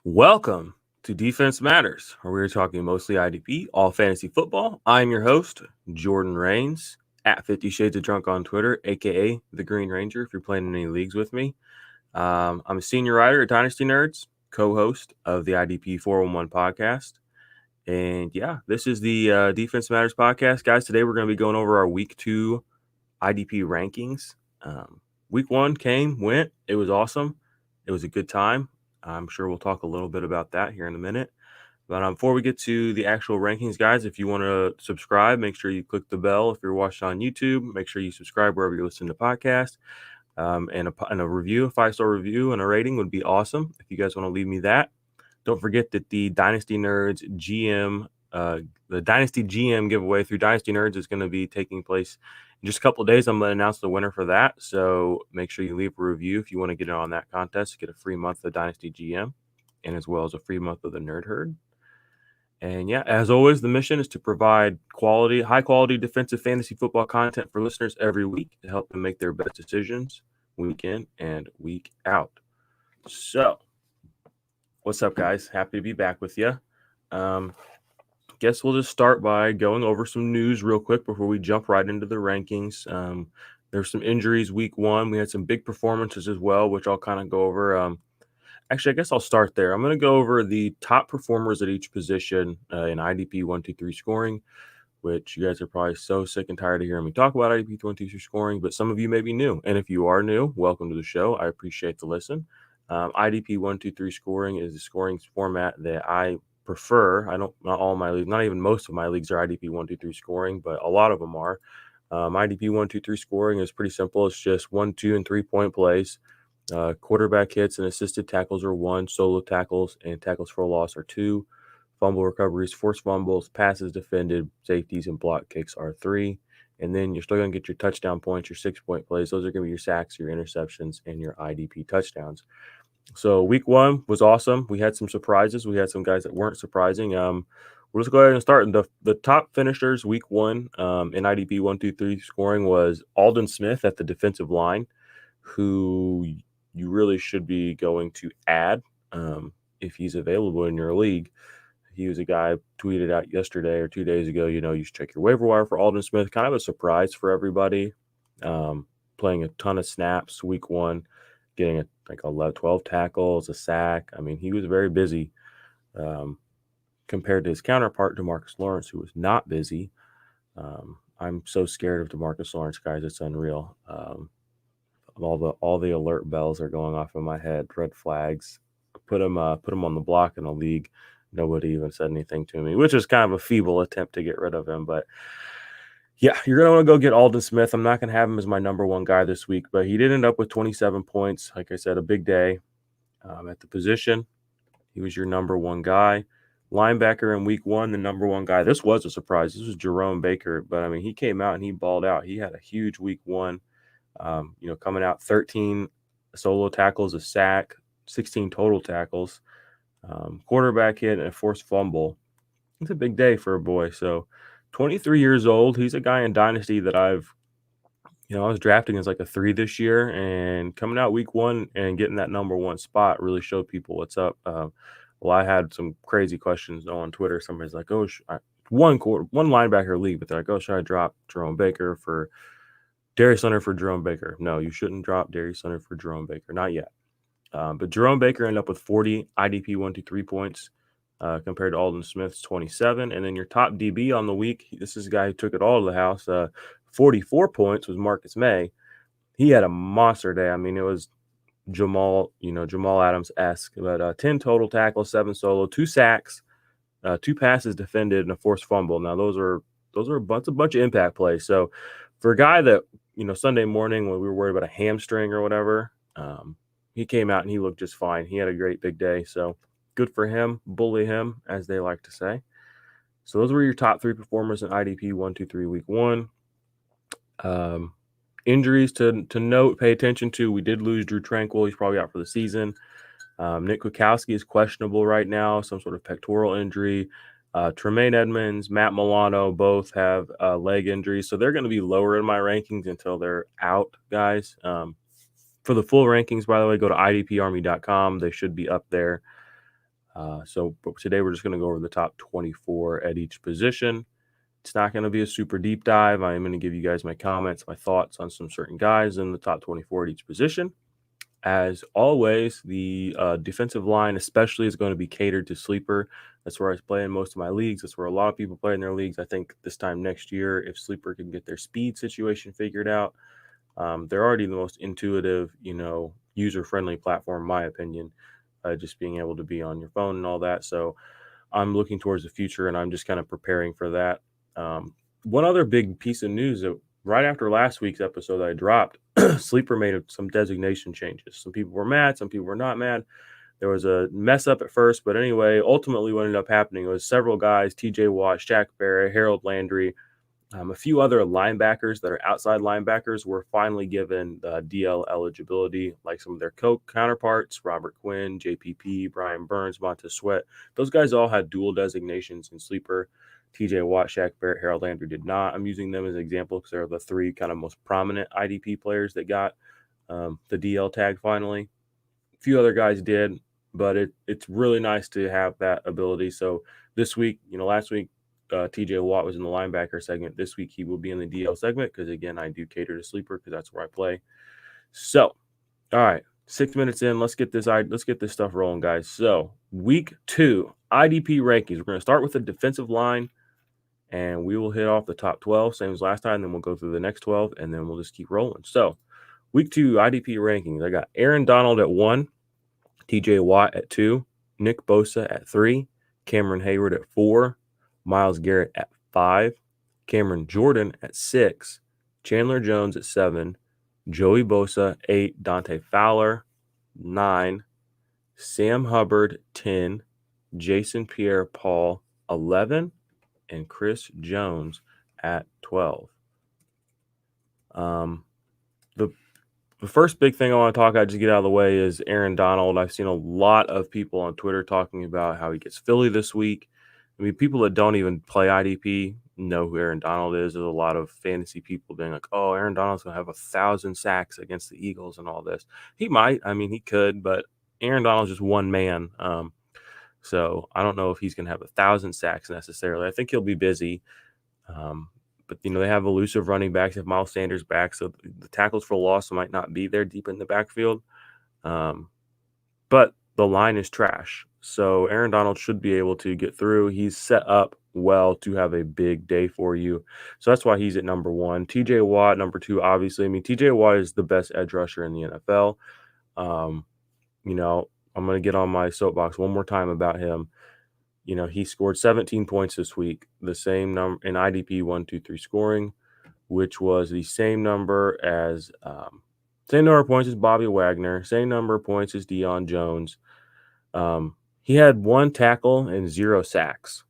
Welcome to Defense Matters, where we're talking mostly IDP, all fantasy football. I'm your host, Jordan Rains, at 50 Shades of Drunk on Twitter, aka the Green Ranger, if you're playing in any leagues with me. I'm a senior writer at Dynasty Nerds, co-host of the IDP 411 podcast. And yeah, this is the Defense Matters podcast. Guys, today we're going to be going over our week 2 IDP rankings. Week 1 went. It was awesome. It was a good time. I'm sure we'll talk a little bit about that here in a minute. But before we get to the actual rankings, guys, if you want to subscribe, make sure you click the bell. If you're watching on YouTube, make sure you subscribe wherever you listen to podcasts. And a review, a 5-star review and a rating would be awesome if you guys want to leave me that. Don't forget that the Dynasty Nerds the Dynasty GM giveaway through Dynasty Nerds is going to be taking place in just a couple of days. I'm going to announce the winner for that. So make sure you leave a review if you want to get in on that contest. Get a free month of Dynasty GM and as well as a free month of the Nerd Herd. And yeah, as always, the mission is to provide high quality defensive fantasy football content for listeners every week to help them make their best decisions week in and week out. So, what's up, guys? Happy to be back with you. Guess we'll just start by going over some news real quick before we jump right into the rankings. There's some injuries week 1. We had some big performances as well, which I'll kind of go over. Actually, I guess I'll start there. I'm going to go over the top performers at each position in IDP 1, 2, 3 scoring, which you guys are probably so sick and tired of hearing me talk about IDP 1, 2, 3 scoring, but some of you may be new. And if you are new, welcome to the show. I appreciate the listen. IDP 1, 2, 3 scoring is the scoring format that I prefer. Not all my leagues, not even most of my leagues are IDP 1, 2, 3 scoring, but a lot of them are. IDP 1, 2, 3 scoring is pretty simple. It's just 1, 2, and 3 point plays. Quarterback hits and assisted tackles are 1, solo tackles and tackles for a loss are 2, fumble recoveries, forced fumbles, passes defended, safeties, and block kicks are 3. And then you're still going to get your touchdown points, your 6-point plays. Those are going to be your sacks, your interceptions, and your IDP touchdowns. So week 1 was awesome. We had some surprises. We had some guys that weren't surprising. We'll just go ahead and start. The top finishers week 1 in IDP 1, 2, 3 scoring was Aldon Smith at the defensive line, who you really should be going to add if he's available in your league. He was a guy tweeted out yesterday or 2 days ago, you should check your waiver wire for Aldon Smith. Kind of a surprise for everybody. Playing a ton of snaps week 1. Getting 12 tackles, a sack. I mean, he was very busy compared to his counterpart, DeMarcus Lawrence, who was not busy. I'm so scared of DeMarcus Lawrence, guys. It's unreal. All the alert bells are going off in my head. Red flags. Put him on the block in the league. Nobody even said anything to me, which is kind of a feeble attempt to get rid of him, but. Yeah, you're going to want to go get Aldon Smith. I'm not going to have him as my number 1 guy this week, but he did end up with 27 points. Like I said, a big day at the position. He was your number 1 guy. Linebacker in week 1, the number 1 guy. This was a surprise. This was Jerome Baker, but I mean, he came out and he balled out. He had a huge week 1, coming out 13 solo tackles, a sack, 16 total tackles, quarterback hit, and a forced fumble. It's a big day for a boy. So 23 years old. He's a guy in Dynasty that I was drafting as like a 3 this year, and coming out week 1 and getting that number 1 spot really showed people what's up. I had some crazy questions on Twitter. Somebody's like, one linebacker league, but they're like, should I drop Jerome Baker for Darius Leonard for Jerome Baker? No, you shouldn't drop Darius Leonard for Jerome Baker. Not yet. But Jerome Baker ended up with 40 IDP 1, 2, 3 points. Compared to Aldon Smith's 27. And then your top DB on the week, this is a guy who took it all to the house. 44 points was Marcus May. He had a monster day. I mean, it was Jamal Adams-esque, but 10 total tackles, 7 solo, 2 sacks, 2 passes defended, and a forced fumble. Now, those are a bunch of impact plays. So for a guy that, Sunday morning when we were worried about a hamstring or whatever, he came out and he looked just fine. He had a great big day. So good for him. Bully him, as they like to say. So those were your top 3 performers in IDP 1, 2, 3 week 1. Injuries to note, pay attention to. We did lose Drew Tranquill. He's probably out for the season. Nick Kwiatkowski is questionable right now, some sort of pectoral injury. Tremaine Edmonds, Matt Milano both have leg injuries, so they're going to be lower in my rankings until they're out, guys. For the full rankings, by the way, go to idparmy.com. They should be up there. But today we're just going to go over the top 24 at each position. It's not going to be a super deep dive. I am going to give you guys my comments, my thoughts on some certain guys in the top 24 at each position. As always, the defensive line especially is going to be catered to sleeper. That's where I play in most of my leagues. That's where a lot of people play in their leagues. I think this time next year, if sleeper can get their speed situation figured out, they're already the most intuitive, user-friendly platform, in my opinion, just being able to be on your phone and all that. So I'm looking towards the future, and I'm just kind of preparing for that. One other big piece of news that right after last week's episode that I dropped, Sleeper made some designation changes. Some people were mad, some people were not mad. There was a mess up at first, but anyway, ultimately what ended up happening was several guys, TJ Watt, Shaq Barrett, Harold Landry, a few other linebackers that are outside linebackers were finally given DL eligibility, like some of their counterparts, Robert Quinn, JPP, Brian Burns, Montez Sweat. Those guys all had dual designations in Sleeper. TJ Watt, Shaq Barrett, Harold Landry did not. I'm using them as an example because they're the three kind of most prominent IDP players that got the DL tag finally. A few other guys did, but it's really nice to have that ability. So this week, last week, TJ Watt was in the linebacker segment. This week, he will be in the DL segment because, again, I do cater to sleeper because that's where I play. So, all right, 6 minutes in, let's get this stuff rolling, guys. So, week 2, IDP rankings. We're going to start with the defensive line, and we will hit off the top 12, same as last time. Then we'll go through the next 12, and then we'll just keep rolling. So, week 2, IDP rankings. I got Aaron Donald at 1, TJ Watt at 2, Nick Bosa at 3, Cameron Hayward at 4, Myles Garrett at 5, Cameron Jordan at 6, Chandler Jones at 7, Joey Bosa 8, Dante Fowler 9, Sam Hubbard 10, Jason Pierre-Paul 11, and Chris Jones at 12. The first big thing I want to talk about, just get out of the way, is Aaron Donald. I've seen a lot of people on Twitter talking about how he gets Philly this week. I mean, people that don't even play IDP know who Aaron Donald is. There's a lot of fantasy people being like, oh, Aaron Donald's going to have 1,000 sacks against the Eagles and all this. He might. I mean, he could, but Aaron Donald's just one man. So I don't know if he's going to have 1,000 sacks necessarily. I think he'll be busy. But, they have elusive running backs. They have Miles Sanders back, so the tackles for loss might not be there deep in the backfield. But the line is trash. So Aaron Donald should be able to get through. He's set up well to have a big day for you. So that's why he's at number 1. TJ Watt, number 2, obviously. I mean, TJ Watt is the best edge rusher in the NFL. I'm going to get on my soapbox one more time about him. He scored 17 points this week, the same number in IDP 1, 2, 3 scoring, which was the same number of points as Bobby Wagner, same number of points as Deion Jones. He had 1 tackle and 0 sacks.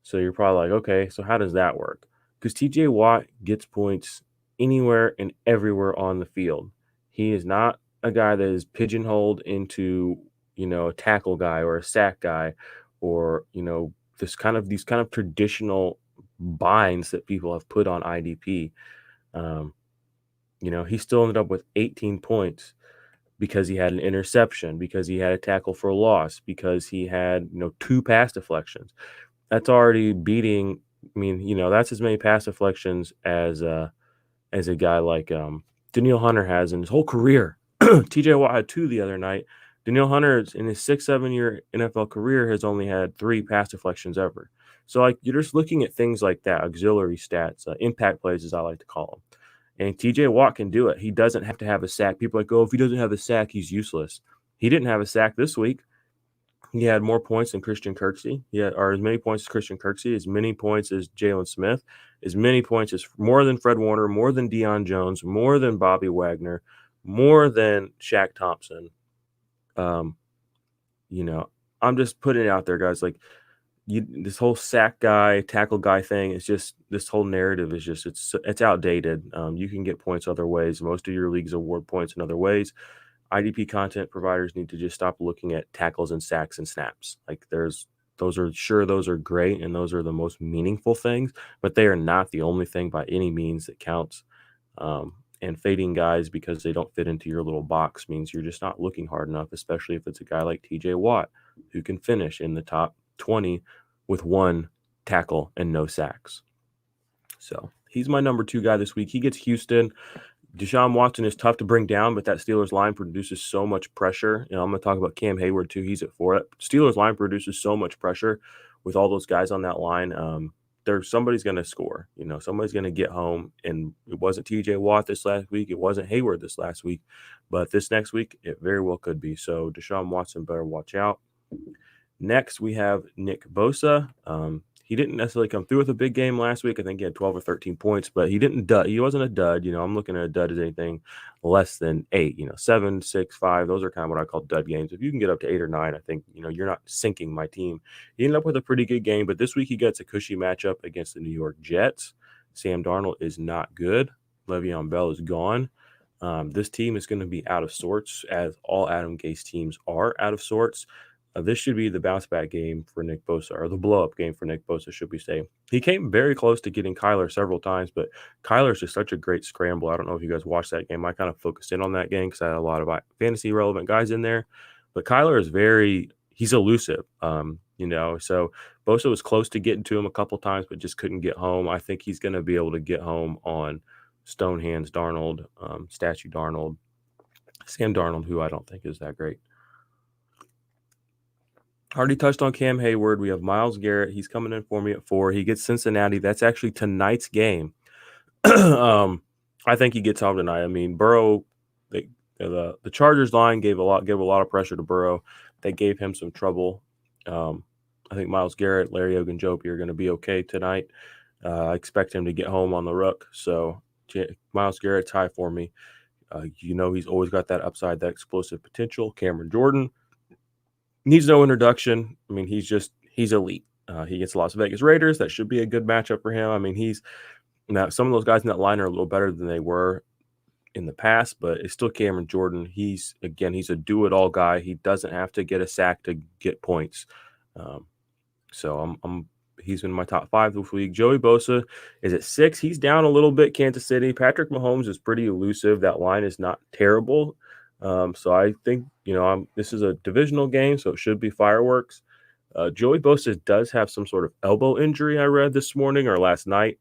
So you're probably like, okay, so how does that work? Because TJ Watt gets points anywhere and everywhere on the field. He is not a guy that is pigeonholed into, a tackle guy or a sack guy, or these kind of traditional binds that people have put on IDP. He still ended up with 18 points because he had an interception, because he had a tackle for loss, because he had 2 pass deflections. That's already beating. I mean, that's as many pass deflections as a guy like Danielle Hunter has in his whole career. TJ Watt had 2 the other night. Danielle Hunter, in his 6-7 year NFL career, has only had 3 pass deflections ever. So, you're just looking at things like that, auxiliary stats, impact plays, as I like to call them. And TJ Watt can do it. He doesn't have to have a sack. People are like, oh, if he doesn't have a sack, he's useless. He didn't have a sack this week. He had more points than Christian Kirksey. Or as many points as Christian Kirksey, as many points as Jalen Smith, as many points as more than Fred Warner, more than Deion Jones, more than Bobby Wagner, more than Shaq Thompson. I'm just putting it out there, guys. This whole sack guy, tackle guy thing is just, this whole narrative is just, it's outdated. You can get points other ways. Most of your leagues award points in other ways. IDP content providers need to just stop looking at tackles and sacks and snaps. Those are great, and those are the most meaningful things, but they are not the only thing by any means that counts. And fading guys because they don't fit into your little box means you're just not looking hard enough, especially if it's a guy like TJ Watt who can finish in the top 20 with 1 tackle and no sacks. So he's my number 2 guy this week. He gets Houston. Deshaun Watson is tough to bring down, but that Steelers line produces so much pressure. I'm going to talk about Cam Hayward too. He's at 4. Steelers line produces so much pressure with all those guys on that line. Somebody's going to score. Somebody's going to get home. And it wasn't TJ Watt this last week. It wasn't Hayward this last week. But this next week, it very well could be. So Deshaun Watson better watch out. Next, we have Nick Bosa. He didn't necessarily come through with a big game last week. I think he had 12 or 13 points, but he didn't dud. He wasn't a dud. I'm looking at a dud as anything less than 8, 7, 6, 5. Those are kind of what I call dud games. If you can get up to 8 or 9, I think, you're not sinking my team. He ended up with a pretty good game, but this week he gets a cushy matchup against the New York Jets. Sam Darnold is not good. Le'Veon Bell is gone. This team is going to be out of sorts, as all Adam Gase teams are out of sorts. This should be the bounce back game for Nick Bosa, or the blow up game for Nick Bosa, should we say. He came very close to getting Kyler several times, but Kyler's just such a great scramble. I don't know if you guys watched that game. I kind of focused in on that game because I had a lot of fantasy relevant guys in there. But Kyler is he's elusive, so Bosa was close to getting to him a couple times, but just couldn't get home. I think he's going to be able to get home on Stone Hands Darnold, Statue Darnold, Sam Darnold, who I don't think is that great. Already touched on Cam Hayward. We have Myles Garrett. He's coming in for me at 4. He gets Cincinnati. That's actually tonight's game. I think he gets home tonight. I mean, Burrow, the Chargers line gave a lot of pressure to Burrow. They gave him some trouble. I think Myles Garrett, Larry Ogunjobi are going to be okay tonight. I expect him to get home on the rook. So Myles Garrett's high for me. He's always got that upside, that explosive potential. Cameron Jordan needs no introduction. I mean, he's elite. He gets Las Vegas Raiders. That should be a good matchup for him. I mean, now some of those guys in that line are a little better than they were in the past, but it's still Cameron Jordan. He's a do-it-all guy. He doesn't have to get a sack to get points. So he's in my top 5 this week. Joey Bosa is at 6. He's down a little bit. Kansas City. Patrick Mahomes is pretty elusive. That line is not terrible. So I think, this is a divisional game, so it should be fireworks. Joey Bosa does have some sort of elbow injury, I read this morning or last night.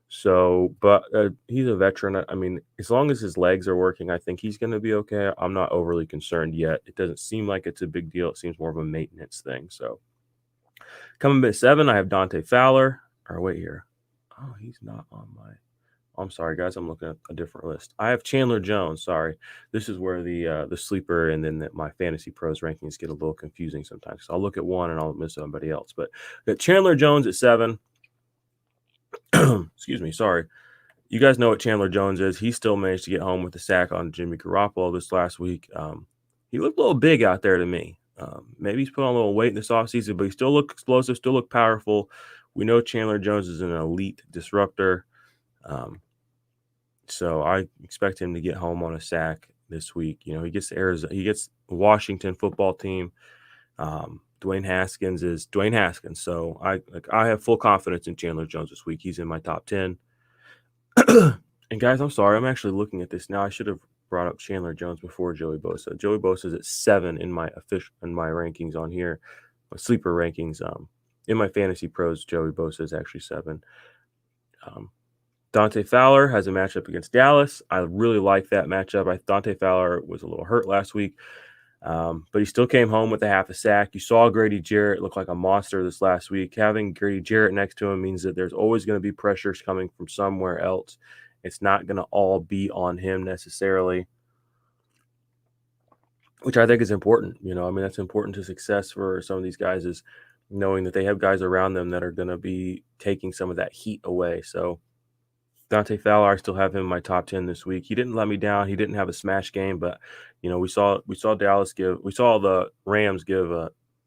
So, but he's a veteran. I mean, as long as his legs are working, I think he's going to be okay. I'm not overly concerned yet. It doesn't seem like it's a big deal. It seems more of a maintenance thing. So, coming in at 7, I have Dante Fowler. Or wait here. Oh, he's not on my... I'm sorry, guys. I'm looking at a different list. I have Chandler Jones. Sorry. This is where the sleeper and then my Fantasy Pros rankings get a little confusing sometimes. So I'll look at one and I'll miss somebody else. But got Chandler Jones at 7. Excuse me. Sorry. You guys know what Chandler Jones is. He still managed to get home with the sack on Jimmy Garoppolo this last week. He looked a little big out there to me. Maybe he's put on a little weight in this offseason, but he still looked explosive, still looked powerful. We know Chandler Jones is an elite disruptor. So I expect him to get home on a sack this week. He gets Arizona, he gets Washington football team. Dwayne Haskins is Dwayne Haskins. So I have full confidence in Chandler Jones this week. He's in my top 10. And guys, I'm sorry. I'm actually looking at this now. I should have brought up Chandler Jones before Joey Bosa. Joey Bosa is at 7 in my rankings on here, my sleeper rankings. In my Fantasy Pros, Joey Bosa is actually 7. Dante Fowler has a matchup against Dallas. I really like that matchup. Dante Fowler was a little hurt last week, but he still came home with a half a sack. You saw Grady Jarrett look like a monster this last week. Having Grady Jarrett next to him means that there's always going to be pressures coming from somewhere else. It's not going to all be on him necessarily, which I think is important. That's important to success for some of these guys, is knowing that they have guys around them that are going to be taking some of that heat away. So Dante Fowler, I still have him in my top 10 this week. He didn't let me down. He didn't have a smash game, but we saw the Rams give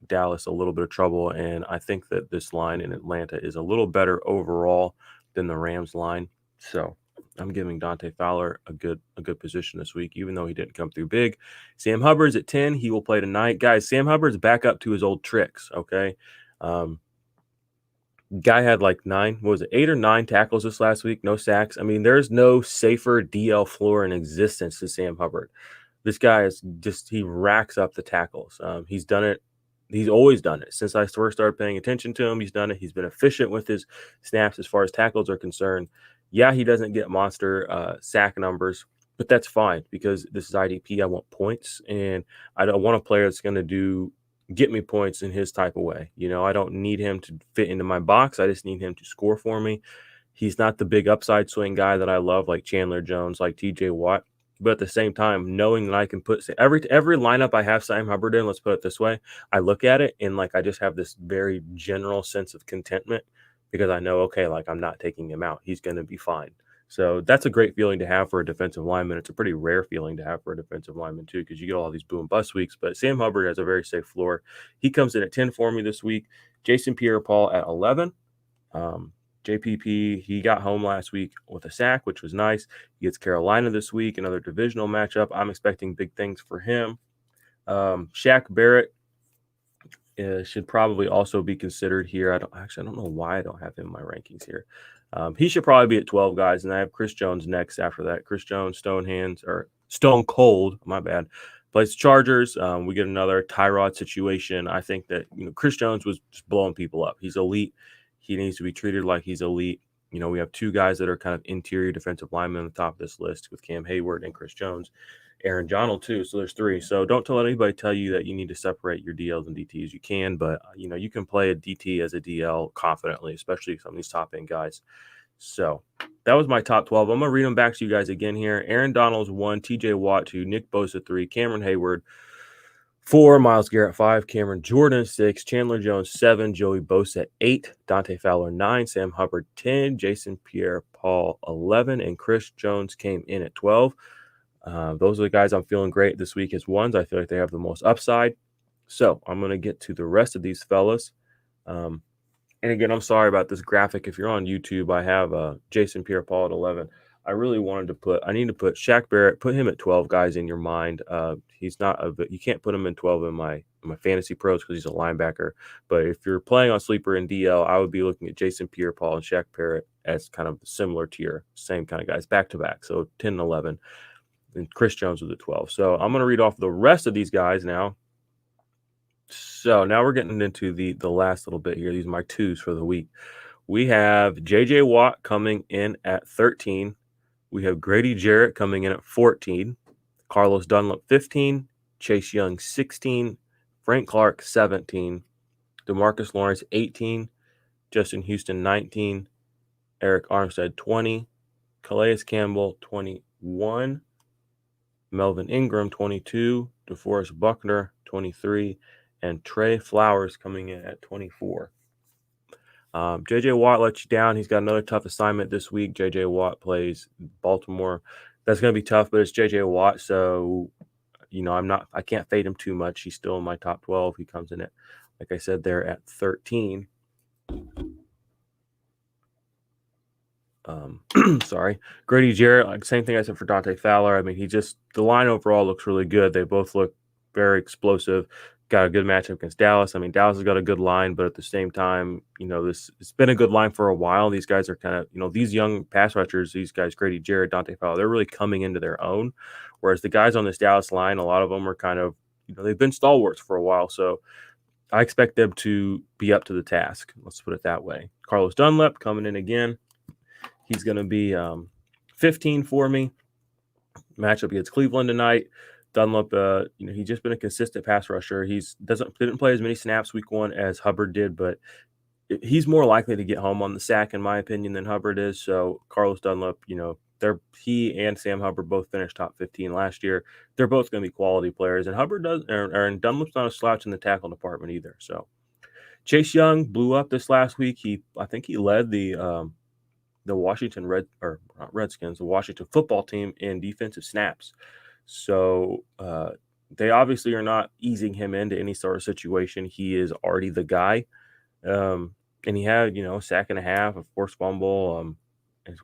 Dallas a little bit of trouble, and I think that this line in Atlanta is a little better overall than the Rams line. So I'm giving Dante Fowler a good position this week, even though he didn't come through big. Sam Hubbard's at 10. He will play tonight. Guys, Sam Hubbard's back up to his old tricks, okay? Guy had like 8 or 9 tackles this last week, no sacks. I mean, there's no safer DL floor in existence to Sam Hubbard. This guy is just, he racks up the tackles. He's done it. He's always done it. Since I first started paying attention to him, he's done it. He's been efficient with his snaps as far as tackles are concerned. Yeah, he doesn't get monster sack numbers, but that's fine because this is IDP. I want points, and I don't want a player that's going to get me points in his type of way. I don't need him to fit into my box. I just need him to score for me. He's not the big upside swing guy that I love, like Chandler Jones, like TJ Watt. But at the same time, knowing that I can put every lineup I have Sam Hubbard in, let's put it this way, I look at it and like I just have this very general sense of contentment because I know, okay, like I'm not taking him out. He's going to be fine. So that's a great feeling to have for a defensive lineman. It's a pretty rare feeling to have for a defensive lineman too, because you get all these boom bust weeks. But Sam Hubbard has a very safe floor. He comes in at 10 for me this week. Jason Pierre-Paul at 11. JPP, he got home last week with a sack, which was nice. He gets Carolina this week, another divisional matchup. I'm expecting big things for him. Shaq Barrett should probably also be considered here. I don't know why I don't have him in my rankings here. He should probably be at 12, guys, and I have Chris Jones next after that. Chris Jones, Stone Cold, my bad, plays the Chargers. We get another Tyrod situation. I think that Chris Jones was just blowing people up. He's elite. He needs to be treated like he's elite. We have 2 guys that are kind of interior defensive linemen on the top of this list with Cam Hayward and Chris Jones. Aaron Donald too, so there's 3. So don't let anybody tell you that you need to separate your DLs and DTs. You can, but you can play a DT as a DL confidently, especially some of these top end guys. So that was my top 12. I'm gonna read them back to you guys again here. Aaron Donald's 1, TJ Watt 2, Nick Bosa 3, Cameron Hayward 4, Myles Garrett 5, Cameron Jordan 6, Chandler Jones 7, Joey Bosa 8, Dante Fowler 9, Sam Hubbard 10, Jason Pierre-Paul 11, and Chris Jones came in at 12. Those are the guys I'm feeling great this week as ones. I feel like they have the most upside. So I'm going to get to the rest of these fellas. And again, I'm sorry about this graphic. If you're on YouTube, I have Jason Pierre-Paul at 11. I really wanted to I need to put Shaq Barrett, put him at 12, guys, in your mind. He's not you can't put him in 12 in my fantasy pros because he's a linebacker. But if you're playing on sleeper and DL, I would be looking at Jason Pierre-Paul and Shaq Barrett as kind of similar tier, same kind of guys, back to back. So 10 and 11. And Chris Jones was at 12. So I'm going to read off the rest of these guys now. So now we're getting into the last little bit here. These are my 2s for the week. We have J.J. Watt coming in at 13. We have Grady Jarrett coming in at 14. Carlos Dunlap 15. Chase Young 16. Frank Clark 17. DeMarcus Lawrence 18. Justin Houston 19. Eric Armstead 20. Calais Campbell 21. Melvin Ingram, 22, DeForest Buckner, 23, and Trey Flowers coming in at 24. J.J. Watt let you down. He's got another tough assignment this week. J.J. Watt plays Baltimore. That's going to be tough, but it's J.J. Watt, so I can't fade him too much. He's still in my top 12. He comes in at, like I said, there at 13. Sorry. Grady Jarrett, like same thing I said for Dante Fowler. I mean, the line overall looks really good. They both look very explosive. Got a good matchup against Dallas. I mean, Dallas has got a good line, but at the same time, it's been a good line for a while. These guys are kind of, these young pass rushers, these guys, Grady Jarrett, Dante Fowler, they're really coming into their own. Whereas the guys on this Dallas line, a lot of them are kind of, they've been stalwarts for a while. So I expect them to be up to the task. Let's put it that way. Carlos Dunlap coming in again. He's going to be 15 for me. Matchup against Cleveland tonight. Dunlap, he's just been a consistent pass rusher. Didn't play as many snaps week 1 as Hubbard did, but he's more likely to get home on the sack, in my opinion, than Hubbard is. So Carlos Dunlap, he and Sam Hubbard both finished top 15 last year. They're both going to be quality players, and and Dunlap's not a slouch in the tackle department either. So Chase Young blew up this last week. I think he led the Washington Redskins, the Washington football team in defensive snaps. So they obviously are not easing him into any sort of situation. He is already the guy. And he had, a sack and a half, a forced fumble, and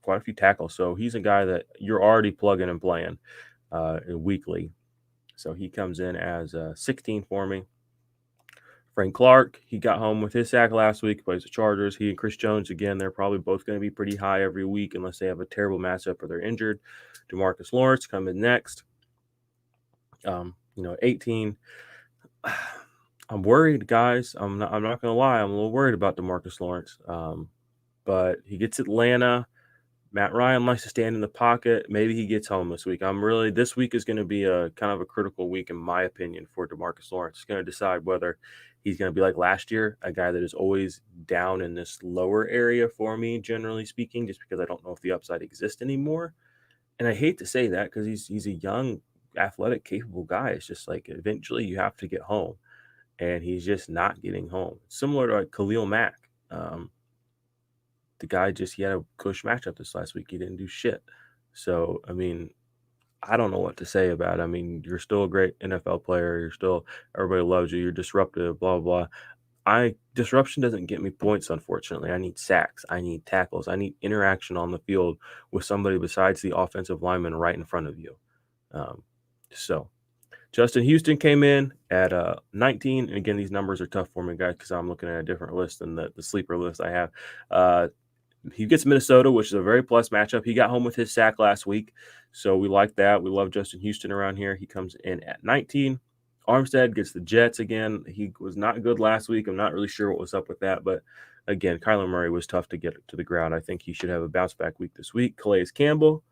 quite a few tackles. So he's a guy that you're already plugging and playing weekly. So he comes in as 16 for me. Frank Clark, he got home with his sack last week, plays the Chargers. He and Chris Jones, again, they're probably both going to be pretty high every week unless they have a terrible matchup or they're injured. DeMarcus Lawrence coming next. 18. I'm worried, guys. I'm not going to lie. I'm a little worried about DeMarcus Lawrence. But he gets Atlanta. Matt Ryan likes to stand in the pocket. Maybe he gets home this week. This week is going to be a kind of a critical week, in my opinion, for DeMarcus Lawrence. It's going to decide whether he's going to be like last year, a guy that is always down in this lower area for me, generally speaking, just because I don't know if the upside exists anymore. And I hate to say that because he's a young, athletic, capable guy. It's just like eventually you have to get home, and he's just not getting home. Similar to like Khalil Mack. The guy he had a cush matchup this last week. He didn't do shit. So, I mean, I don't know what to say about it. I mean, you're still a great NFL player. Everybody loves you. You're disruptive, blah, blah. Disruption doesn't get me points, unfortunately. I need sacks. I need tackles. I need interaction on the field with somebody besides the offensive lineman right in front of you. So Justin Houston came in at 19. And again, these numbers are tough for me, guys, because I'm looking at a different list than the sleeper list I have. He gets Minnesota, which is a very plus matchup. He got home with his sack last week, so we like that. We love Justin Houston around here. He comes in at 19. Armstead gets the Jets again. He was not good last week. I'm not really sure what was up with that, but again, Kyler Murray was tough to get to the ground. I think he should have a bounce back week this week. Calais Campbell,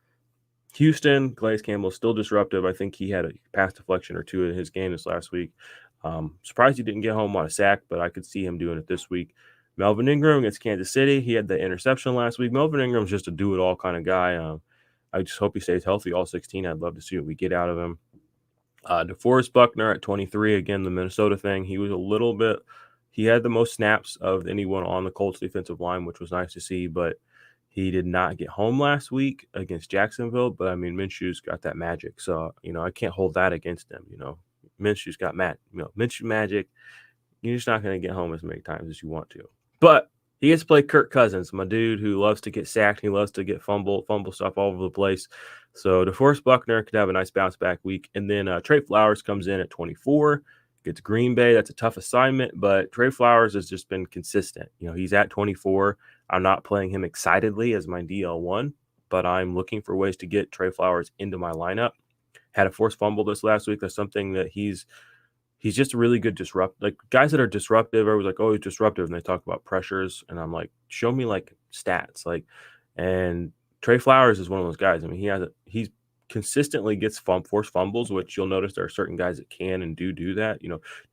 Houston. Calais Campbell is still disruptive. I think he had a pass deflection or two in his game this last week. Surprised he didn't get home on a sack, but I could see him doing it this week. Melvin Ingram against Kansas City. He had the interception last week. Melvin Ingram's just a do-it-all kind of guy. I just hope he stays healthy all 16. I'd love to see what we get out of him. DeForest Buckner at 23. Again, the Minnesota thing. He had the most snaps of anyone on the Colts defensive line, which was nice to see, but he did not get home last week against Jacksonville. But, I mean, Minshew's got that magic. So, I can't hold that against him, Minshew's got Minshew magic. You're just not going to get home as many times as you want to. But he gets to play Kirk Cousins, my dude who loves to get sacked. He loves to get fumble stuff all over the place. So DeForest Buckner could have a nice bounce back week. And then Trey Flowers comes in at 24, gets Green Bay. That's a tough assignment, but Trey Flowers has just been consistent. He's at 24. I'm not playing him excitedly as my DL1, but I'm looking for ways to get Trey Flowers into my lineup. Had a forced fumble this last week. That's something that he's just a really good disrupt. Like guys that are disruptive, everyone's like, oh, he's disruptive. And they talk about pressures. And I'm like, show me like stats. And Trey Flowers is one of those guys. I mean, he consistently gets forced fumbles, which you'll notice there are certain guys that can and do that.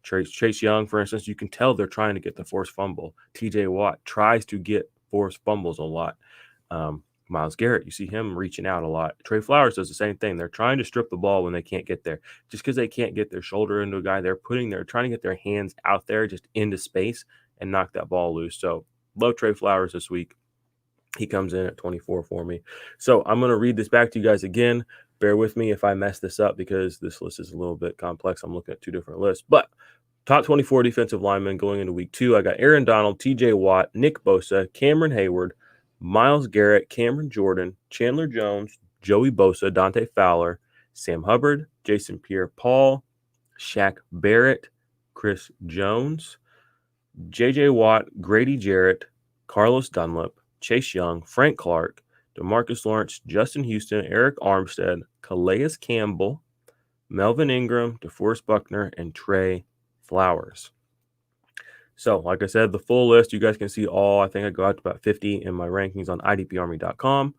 Chase Young, for instance, you can tell they're trying to get the forced fumble. TJ Watt tries to get forced fumbles a lot. Myles Garrett, you see him reaching out a lot. Trey Flowers does the same thing. They're trying to strip the ball when they can't get there. Just because they can't get their shoulder into a guy, they're trying to get their hands out there just into space and knock that ball loose. So love Trey Flowers this week. He comes in at 24 for me. So I'm going to read this back to you guys again. Bear with me if I mess this up because this list is a little bit complex. I'm looking at two different lists. But top 24 defensive linemen going into week 2. I got Aaron Donald, TJ Watt, Nick Bosa, Cameron Hayward, Myles Garrett, Cameron Jordan, Chandler Jones, Joey Bosa, Dante Fowler, Sam Hubbard, Jason Pierre-Paul, Shaq Barrett, Chris Jones, J.J. Watt, Grady Jarrett, Carlos Dunlap, Chase Young, Frank Clark, DeMarcus Lawrence, Justin Houston, Eric Armstead, Calais Campbell, Melvin Ingram, DeForest Buckner, and Trey Flowers. So, like I said, the full list, you guys can see all. I think I go out to about 50 in my rankings on idparmy.com.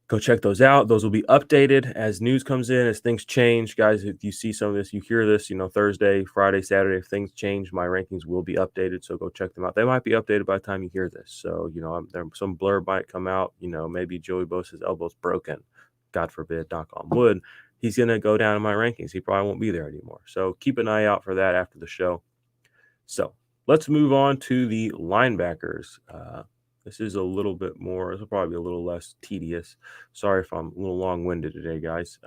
Go check those out. Those will be updated as news comes in, as things change. Guys, if you see some of this, you hear this, Thursday, Friday, Saturday, if things change, my rankings will be updated. So go check them out. They might be updated by the time you hear this. So, some blurb might come out. Maybe Joey Bosa's elbow's broken. God forbid, knock on wood. He's going to go down in my rankings. He probably won't be there anymore. So keep an eye out for that after the show. So let's move on to the linebackers. This is a little bit more. This will probably be a little less tedious. Sorry if I'm a little long-winded today, guys.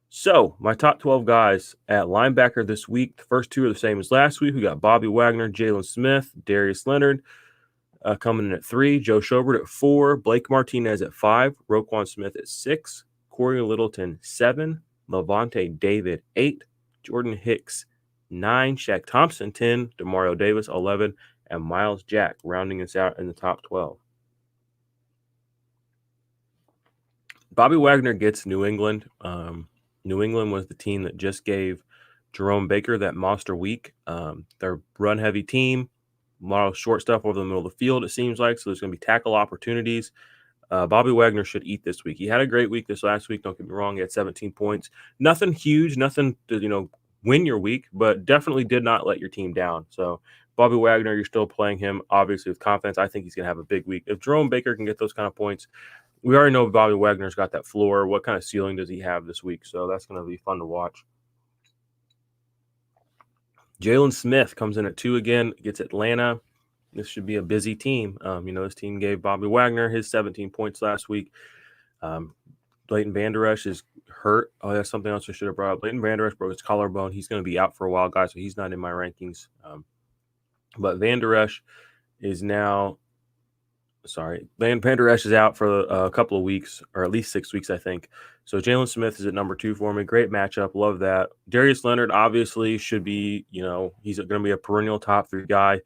So my top 12 guys at linebacker this week. The first two are the same as last week. We got Bobby Wagner, Jalen Smith, Darius Leonard coming in at 3, Joe Schobert at 4, Blake Martinez at 5, Roquan Smith at 6, Corey Littleton 7, Levante David 8, Jordan Hicks 9. Shaq Thompson, 10. Demario Davis, 11. And Miles Jack rounding us out in the top 12. Bobby Wagner gets New England. New England was the team that just gave Jerome Baker that monster week. They're run-heavy team. A lot of short stuff over the middle of the field, it seems like. So there's going to be tackle opportunities. Bobby Wagner should eat this week. He had a great week this last week. Don't get me wrong. He had 17 points. Nothing huge, nothing to, win your week, but definitely did not let your team down. So Bobby Wagner, you're still playing him, obviously, with confidence. I think he's going to have a big week. If Jerome Baker can get those kind of points, we already know Bobby Wagner's got that floor. What kind of ceiling does he have this week? So that's going to be fun to watch. Jalen Smith comes in at 2 again, gets Atlanta. This should be a busy team. This team gave Bobby Wagner his 17 points last week. Leighton Vander Esch is hurt. Oh, that's something else I should have brought up. Leighton Vander Esch broke his collarbone. He's going to be out for a while, guys, so he's not in my rankings. But Vander Esch is now – Vander Esch is out for a couple of weeks, or at least 6 weeks, I think. So Jalen Smith is at number 2 for me. Great matchup. Love that. Darius Leonard obviously should be, he's going to be a perennial top 3 guy.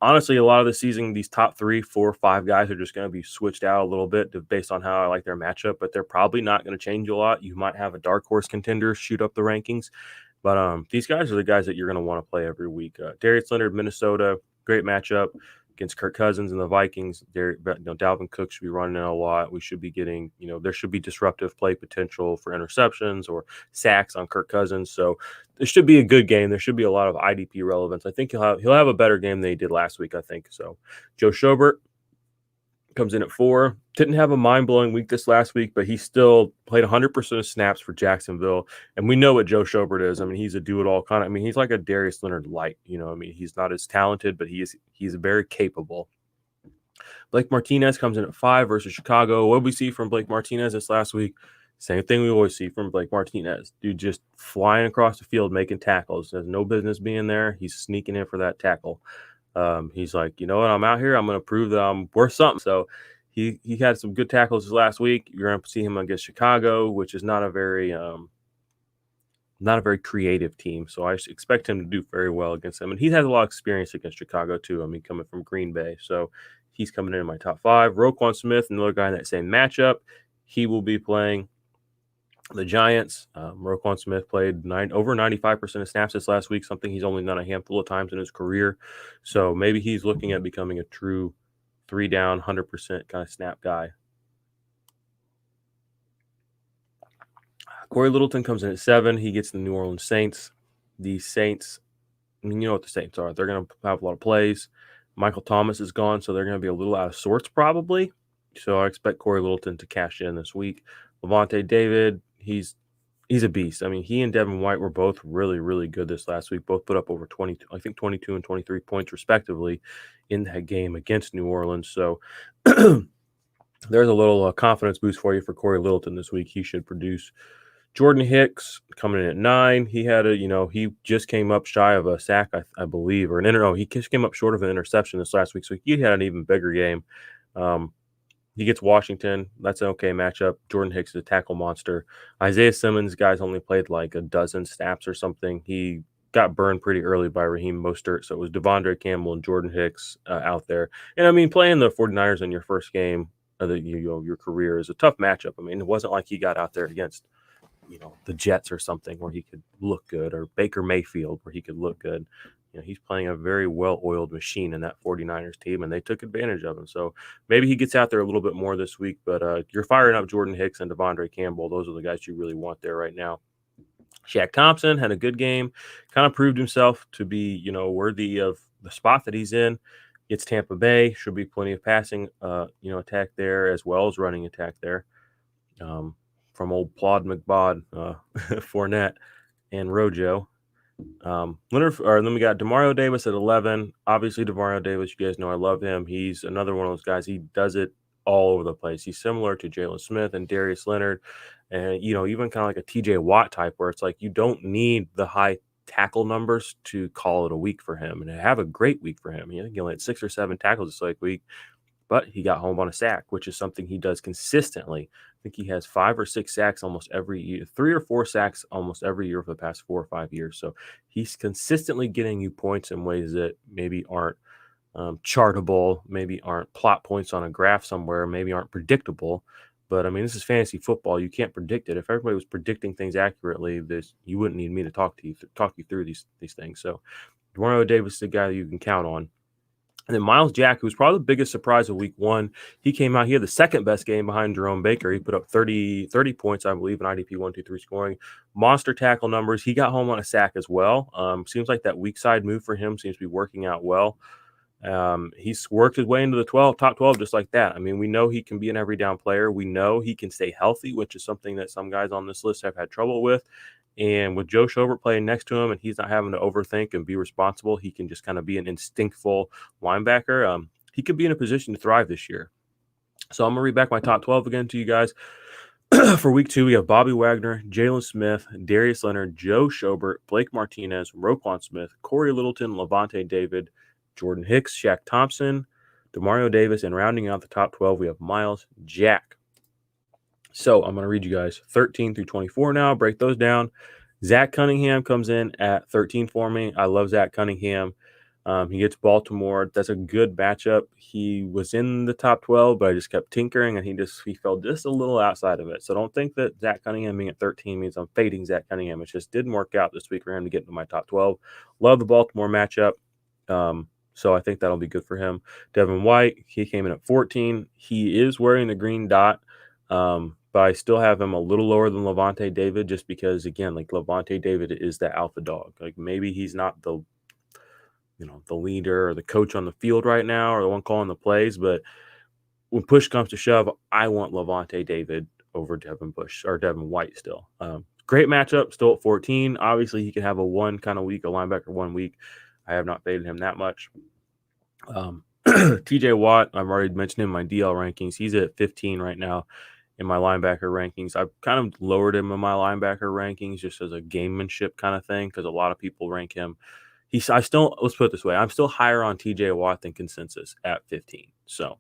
Honestly, a lot of the season, these top 3, 4, 5 guys are just going to be switched out a little bit based on how I like their matchup, but they're probably not going to change a lot. You might have a dark horse contender shoot up the rankings, but these guys are the guys that you're going to want to play every week. Darius Leonard, Minnesota, great matchup against Kirk Cousins and the Vikings. Dalvin Cook should be running in a lot. We should be getting, there should be disruptive play potential for interceptions or sacks on Kirk Cousins. So this should be a good game. There should be a lot of IDP relevance. I think he'll have a better game than he did last week, I think. So Joe Schobert comes in at 4. Didn't have a mind-blowing week this last week, but he still played 100% of snaps for Jacksonville. And we know what Joe Schobert is. I mean, he's a do-it-all kind of – he's like a Darius Leonard light. He's not as talented, but he's very capable. Blake Martinez comes in at 5 versus Chicago. What did we see from Blake Martinez this last week? Same thing we always see from Blake Martinez. Dude just flying across the field, making tackles. Has no business being there. He's sneaking in for that tackle. He's like, you know what? I'm out here. I'm going to prove that I'm worth something. So he had some good tackles this last week. You're going to see him against Chicago, which is not a very creative team. So I expect him to do very well against them. And he has a lot of experience against Chicago too. Coming from Green Bay. So he's coming in my top 5. Roquan Smith, another guy in that same matchup. He will be playing the Giants. Roquan Smith played over 95% of snaps this last week, something he's only done a handful of times in his career. So maybe he's looking at becoming a true 3-down, 100% kind of snap guy. Corey Littleton comes in at 7. He gets the New Orleans Saints. The Saints, you know what the Saints are. They're going to have a lot of plays. Michael Thomas is gone, so they're going to be a little out of sorts probably. So I expect Corey Littleton to cash in this week. Levante David, he's a beast. He and Devin White were both really, really good this last week. Both put up over 22 and 23 points respectively in that game against New Orleans. So there's a little confidence boost for you for Corey Littleton this week. He should produce. Jordan Hicks coming in at 9. He had he just came up shy of a sack, I believe, or he just came up short of an interception this last week. So he had an even bigger game. He gets Washington. That's an okay matchup. Jordan Hicks is a tackle monster. Isaiah Simmons, guys, only played like a dozen snaps or something. He got burned pretty early by Raheem Mostert. So it was Devondre Campbell and Jordan Hicks out there. And, playing the 49ers in your first game of your career is a tough matchup. It wasn't like he got out there against, the Jets or something where he could look good, or Baker Mayfield where he could look good. He's playing a very well-oiled machine in that 49ers team, and they took advantage of him. So maybe he gets out there a little bit more this week, but you're firing up Jordan Hicks and Devondre Campbell. Those are the guys you really want there right now. Shaq Thompson had a good game, kind of proved himself to be, worthy of the spot that he's in. It's Tampa Bay. Should be plenty of passing, attack there as well as running attack there. From old Plod McBod, Fournette, and Rojo. Then we got Demario Davis at 11. Obviously, Demario Davis, you guys know I love him. He's another one of those guys. He does it all over the place. He's similar to Jalen Smith and Darius Leonard, and even kind of like a TJ Watt type, where it's like you don't need the high tackle numbers to call it a week for him, and have a great week for him. He only had 6 or 7 tackles this week. but he got home on a sack, which is something he does consistently. I think he has 5 or 6 sacks almost every year, 3 or 4 sacks almost every year for the past 4 or 5 years. So he's consistently getting you points in ways that maybe aren't chartable, maybe aren't plot points on a graph somewhere, maybe aren't predictable. But I mean, this is fantasy football. You can't predict it. If everybody was predicting things accurately, you wouldn't need me to talk you through these things. So, Demario Davis is the guy that you can count on. And then Miles Jack, who's probably the biggest surprise of week 1, he came out. He had the second best game behind Jerome Baker. He put up 30 points, I believe, in IDP 1, 2, 3 scoring. Monster tackle numbers. He got home on a sack as well. Seems like that weak side move for him seems to be working out well. He's worked his way into the top 12 just like that. I mean, we know he can be an every down player. We know he can stay healthy, which is something that some guys on this list have had trouble with. And with Joe Schobert playing next to him and he's not having to overthink and be responsible, he can just kind of be an instinctful linebacker. He could be in a position to thrive this year. So I'm going to read back my top 12 again to you guys. For week 2, we have Bobby Wagner, Jalen Smith, Darius Leonard, Joe Schobert, Blake Martinez, Roquan Smith, Corey Littleton, Levante David, Jordan Hicks, Shaq Thompson, Demario Davis, and rounding out the top 12, we have Miles Jack. So I'm going to read you guys 13 through 24 now, break those down. Zach Cunningham comes in at 13 for me. I love Zach Cunningham. He gets Baltimore. That's a good matchup. He was in the top 12, but I just kept tinkering, and he fell just a little outside of it. So don't think that Zach Cunningham being at 13 means I'm fading Zach Cunningham. It just didn't work out this week for him to get into my top 12. Love the Baltimore matchup. So I think that'll be good for him. Devin White, he came in at 14. He is wearing the green dot, but I still have him a little lower than Levante David just because, again, like Levante David is that alpha dog. Like maybe he's not the leader or the coach on the field right now or the one calling the plays, but when push comes to shove, I want Levante David over Devin White still. Great matchup, still at 14. Obviously, he can have a one kind of week, a linebacker 1 week. I have not faded him that much. TJ Watt, I've already mentioned him in my DL rankings. He's at 15 right now in my linebacker rankings. I've kind of lowered him in my linebacker rankings just as a gamemanship kind of thing because a lot of people rank him. Let's put it this way. I'm still higher on TJ Watt than consensus at 15. So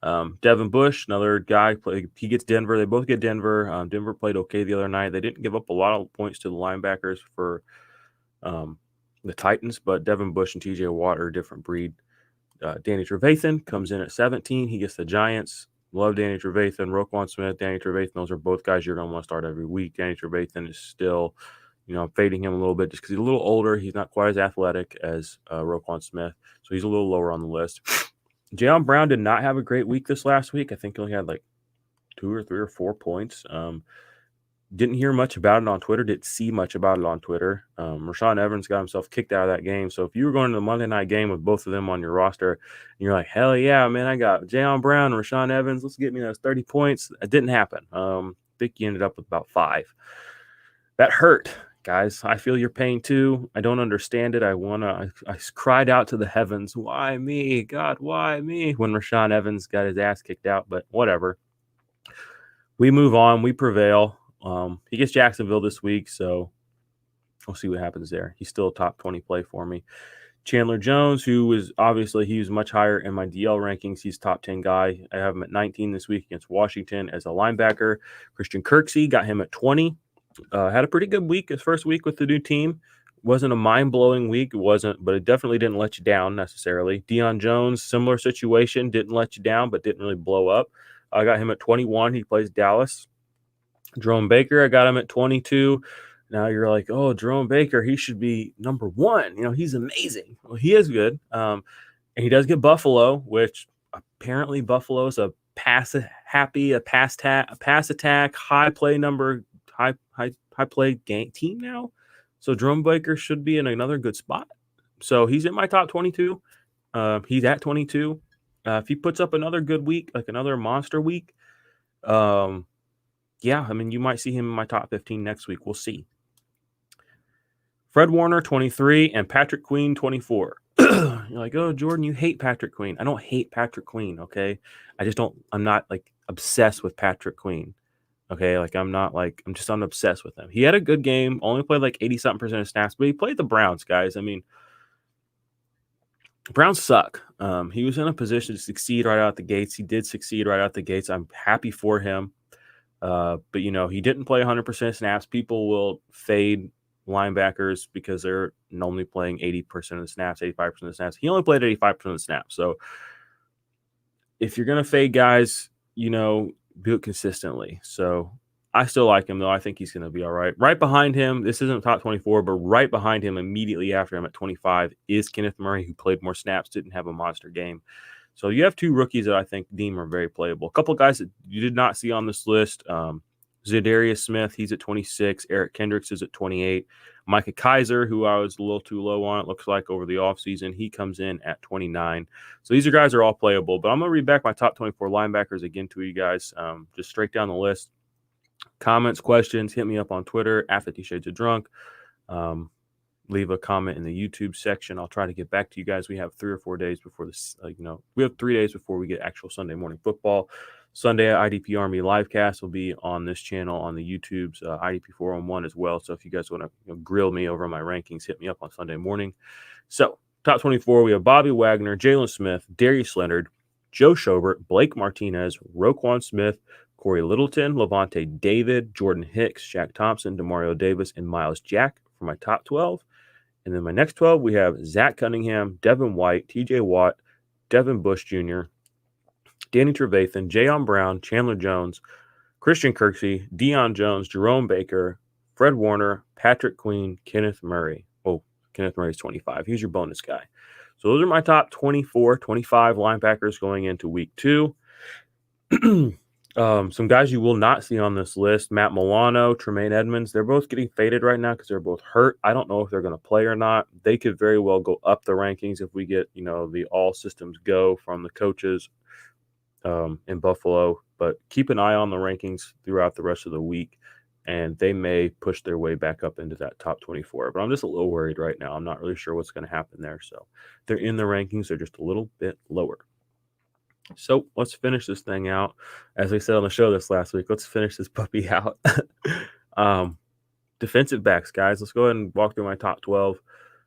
Devin Bush, another guy, he gets Denver. They both get Denver. Denver played okay the other night. They didn't give up a lot of points to the linebackers for the Titans, but Devin Bush and TJ Watt are a different breed. Danny Trevathan comes in at 17. He gets the Giants. Love Danny Trevathan. Roquan Smith, Danny Trevathan. Those are both guys you're going to want to start every week. Danny Trevathan is still, I'm fading him a little bit just because he's a little older. He's not quite as athletic as Roquan Smith, so he's a little lower on the list. Jayon Brown did not have a great week this last week. I think he only had like 2 or 3 or 4 points. Didn't hear much about it on Twitter. Didn't see much about it on Twitter. Rashaan Evans got himself kicked out of that game. So if you were going to the Monday night game with both of them on your roster, and you're like, hell yeah, man, I got Jayon Brown and Rashaan Evans. Let's get me those 30 points. It didn't happen. I think you ended up with about 5. That hurt, guys. I feel your pain too. I don't understand it. I cried out to the heavens, why me? God, why me? When Rashaan Evans got his ass kicked out, but whatever. We move on. We prevail. He gets Jacksonville this week, so we'll see what happens there. He's still a top 20 play for me. Chandler Jones, he was much higher in my DL rankings. He's top 10 guy. I have him at 19 this week against Washington as a linebacker. Christian Kirksey got him at 20. Had a pretty good week, his first week with the new team. Wasn't a mind-blowing week. It wasn't, but it definitely didn't let you down necessarily. Deion Jones, similar situation, didn't let you down, but didn't really blow up. I got him at 21. He plays Dallas. Jerome Baker, I got him at 22. Now you're like, oh, Jerome Baker, he should be number 1. He's amazing. Well, he is good. And he does get Buffalo, which apparently Buffalo is a pass attack, high play number, high play team now. So Jerome Baker should be in another good spot. So he's in my top 22. He's at 22. If he puts up another good week, like another monster week, yeah, I mean, you might see him in my top 15 next week. We'll see. Fred Warner, 23, and Patrick Queen, 24. You're like, oh, Jordan, you hate Patrick Queen. I don't hate Patrick Queen, okay? I'm not, like, obsessed with Patrick Queen, okay? Like, I'm just unobsessed with him. He had a good game, only played, like, 80-something% of snaps, but he played the Browns, guys. I mean, Browns suck. He was in a position to succeed right out the gates. He did succeed right out the gates. I'm happy for him. But, he didn't play 100% snaps. People will fade linebackers because they're normally playing 80% of the snaps, 85% of the snaps. He only played 85% of the snaps. So if you're going to fade guys, do it consistently. So I still like him, though. I think he's going to be all right. Right behind him, this isn't top 24, but right behind him, immediately after him at 25, is Kenneth Murray, who played more snaps, didn't have a monster game. So you have two rookies that I think deem are very playable. A couple of guys that you did not see on this list. Zadarius Smith, he's at 26. Eric Kendricks is at 28. Micah Kaiser, who I was a little too low on, it looks like, over the offseason, he comes in at 29. So these guys are all playable. But I'm going to read back my top 24 linebackers again to you guys, just straight down the list. Comments, questions, hit me up on Twitter, at 50 Shades of Drunk. Leave a comment in the YouTube section. I'll try to get back to you guys. We have 3 or 4 days before this, we have 3 days before we get actual Sunday morning football. Sunday IDP Army livecast will be on this channel on the YouTube's IDP 411 as well. So if you guys want to grill me over my rankings, hit me up on Sunday morning. So top 24, we have Bobby Wagner, Jalen Smith, Darius Leonard, Joe Schobert, Blake Martinez, Roquan Smith, Corey Littleton, Levante David, Jordan Hicks, Shaq Thompson, Demario Davis, and Miles Jack for my top 12. And then my next 12, we have Zach Cunningham, Devin White, TJ Watt, Devin Bush Jr., Danny Trevathan, Jayon Brown, Chandler Jones, Christian Kirksey, Deion Jones, Jerome Baker, Fred Warner, Patrick Queen, Kenneth Murray. Oh, Kenneth Murray's 25. He's your bonus guy. So those are my top 24, 25 linebackers going into week 2. Some guys you will not see on this list: Matt Milano, Tremaine Edmonds. They're both getting faded right now because they're both hurt. I don't know if they're going to play or not. They could very well go up the rankings if we get, the all systems go from the coaches in Buffalo. But keep an eye on the rankings throughout the rest of the week, and they may push their way back up into that top 24. But I'm just a little worried right now. I'm not really sure what's going to happen there. So they're in the rankings. They're just a little bit lower. So let's finish this thing out. As I said on the show this last week, let's finish this puppy out. Defensive backs, guys. Let's go ahead and walk through my top 12.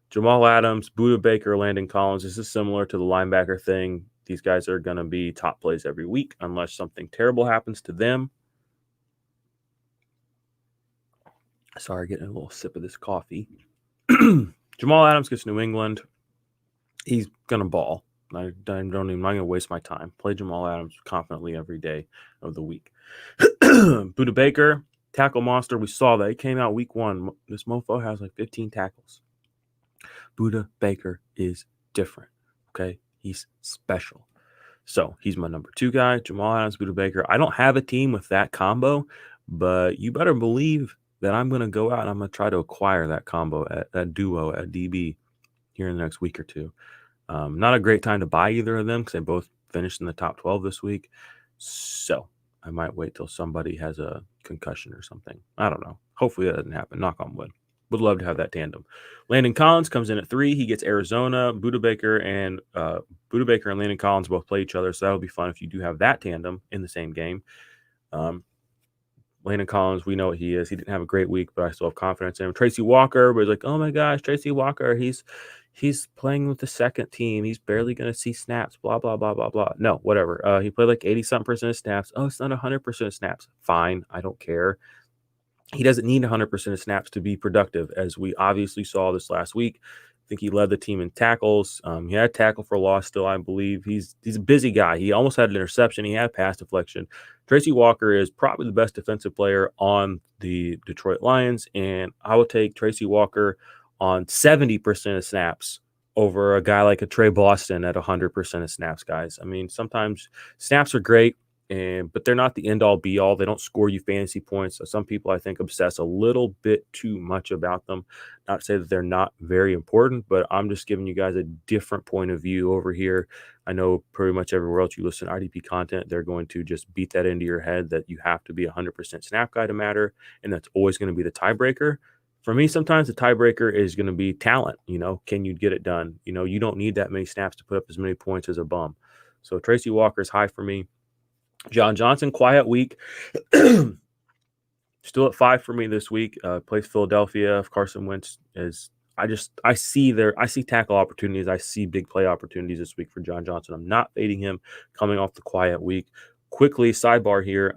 Jamal Adams, Budda Baker, Landon Collins. This is similar to the linebacker thing. These guys are going to be top plays every week unless something terrible happens to them. Sorry, getting a little sip of this coffee. Jamal Adams gets New England. He's going to ball. I'm not going to waste my time. Play Jamal Adams confidently every day of the week. Budda Baker, tackle monster. We saw that. He came out week 1. This mofo has like 15 tackles. Budda Baker is different. Okay? He's special. So he's my number 2 guy. Jamal Adams, Budda Baker. I don't have a team with that combo, but you better believe that I'm going to go out and I'm going to try to acquire that combo, that duo at DB here in the next week or 2. Not a great time to buy either of them because they both finished in the top 12 this week. So I might wait till somebody has a concussion or something. I don't know. Hopefully that doesn't happen. Knock on wood. Would love to have that tandem. Landon Collins comes in at 3. He gets Arizona. Budda Baker and Landon Collins both play each other. So that'll be fun if you do have that tandem in the same game. Landon Collins, we know what he is. He didn't have a great week, but I still have confidence in him. Tracy Walker, everybody's like, oh my gosh, Tracy Walker, he's playing with the second team. He's barely going to see snaps, blah, blah, blah, blah, blah. No, whatever. He played like 80-something% of snaps. Oh, it's not 100% of snaps. Fine, I don't care. He doesn't need 100% of snaps to be productive, as we obviously saw this last week. I think he led the team in tackles. He had tackle for loss still, I believe. He's a busy guy. He almost had an interception. He had pass deflection. Tracy Walker is probably the best defensive player on the Detroit Lions, and I will take Tracy Walker on 70% of snaps over a guy like a Trey Boston at 100% of snaps, guys. I mean, sometimes snaps are great, but they're not the end-all, be-all. They don't score you fantasy points. So some people, I think, obsess a little bit too much about them. Not to say that they're not very important, but I'm just giving you guys a different point of view over here. I know pretty much everywhere else you listen to IDP content, they're going to just beat that into your head that you have to be 100% snap guy to matter, and that's always going to be the tiebreaker. For me, sometimes the tiebreaker is going to be talent. Can you get it done? You don't need that many snaps to put up as many points as a bum. So Tracy Walker is high for me. John Johnson, quiet week. Still at 5 for me this week. Plays Philadelphia. If Carson Wentz is I see tackle opportunities. I see big play opportunities this week for John Johnson. I'm not fading him coming off the quiet week. Quickly, sidebar here.